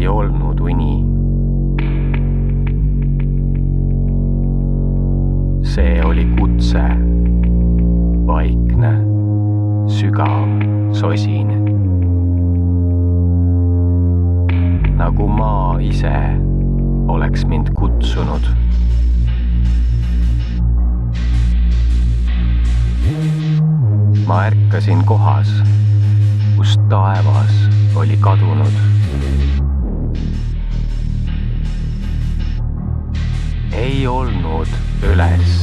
olnud uni. See oli kutse, vaikne, sügav, sosine. Nagu maa ise oleks mind kutsunud. Ma ärkasin kohas, kus taevas oli kadunud. Ei olnud üles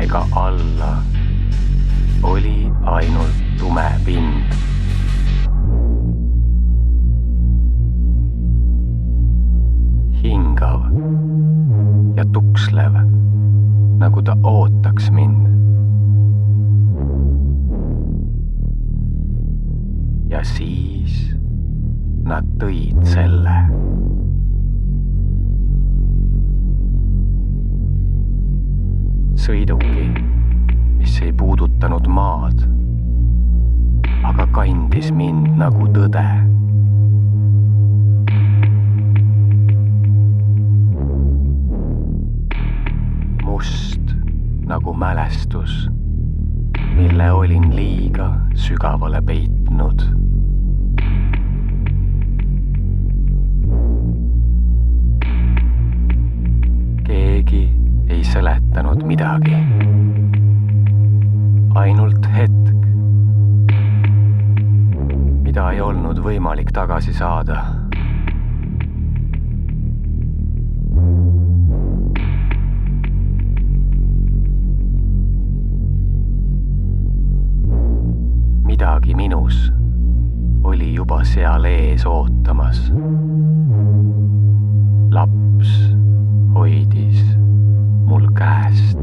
ega alla, oli ainult tume pind. Hingav ja tukslev, nagu ta ootaks mind. Ja siis nad tõid selle. Sõiduki, mis ei puudutanud maad, aga kandis mind nagu tõde. Must nagu mälestus, mille olin liiga sügavale peitnud. Keegi ei seletanud midagi. Ainult hetk, mida ei olnud võimalik tagasi saada. Midagi minus oli juba seal ees ootamas. Laps hoidis mul käest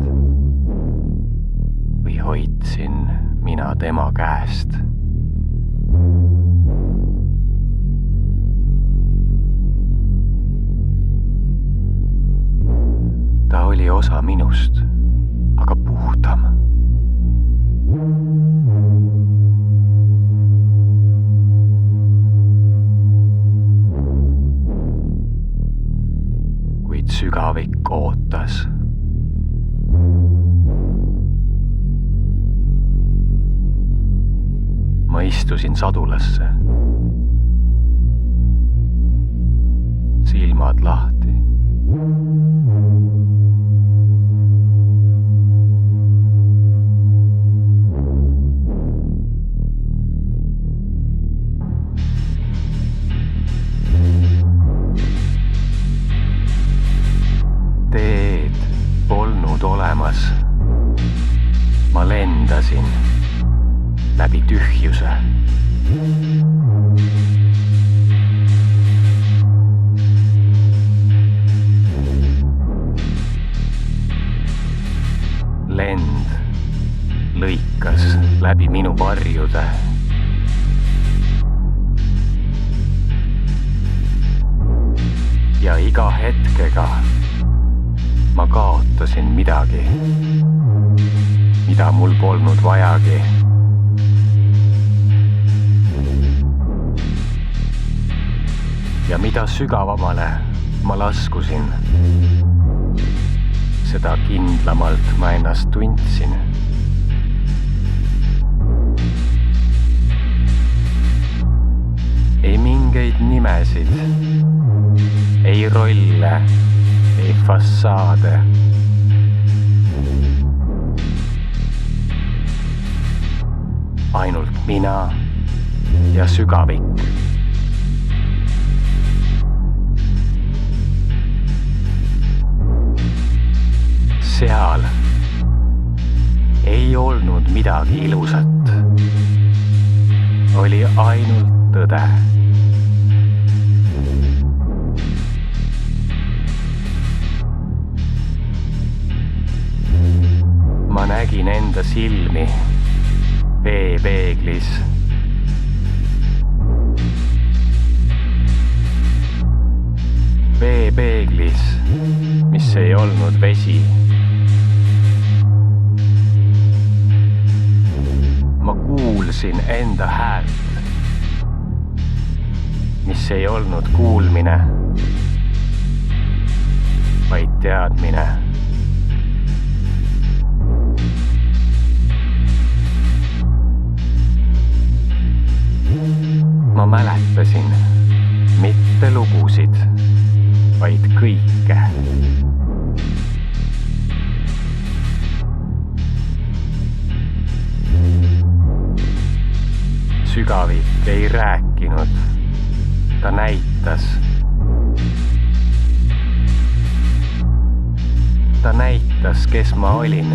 või hoidsin mina tema käest. Ta oli osa minust, aga puhtam. Kuid sügavik ootas. Ma istusin sadulasse. Silmad lahti. Teed polnud olemas. Ma lendasin läbi tühjuse. Lend lõikas läbi minu varjude. Ja iga hetkega ma kaotasin midagi, mida mul polnud vajagi. Ja mida sügavamale ma laskusin, seda kindlamalt ma ennast tundsin. Ei mingeid nimesid, ei rolle, ei fassaade. Ainult mina ja sügavik. Seal ei olnud midagi ilusat. Oli ainult tõde. Ma nägin enda silmi veepeeglis. Veepeeglis, mis ei olnud vesi. Ma kuulsin enda häält, mis ei olnud kuulmine. vaid teadmine. Ma mäletasin mitte lugusid, vaid kõike. Sügavik ei rääkinud, ta näitas. Ta näitas, kes ma olin.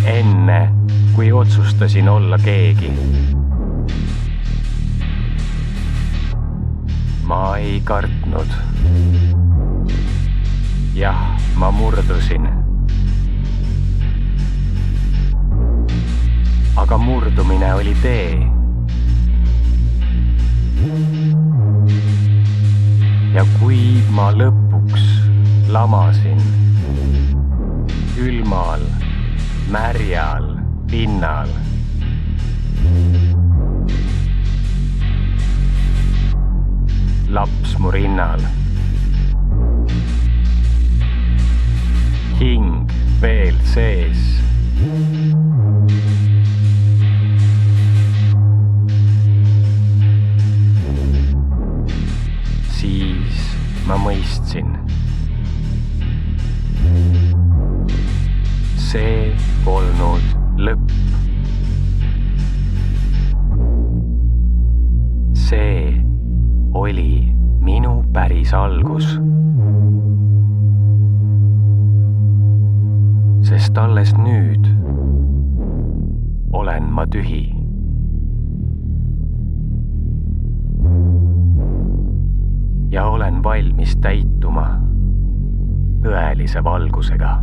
Enne, kui otsustasin olla keegi. Ma ei kartnud. Jah, ma murdusin. Aga murdumine oli tee. Ja kui ma lõpuks lamasin külmal, märjal pinnal, laps mu rinnal, hing veel sees. Siis ma mõistsin. See polnud lõpp. See oli minu päris algus. Sest alles nüüd olen ma tühi. Ja olen valmis täituma tõelise valgusega.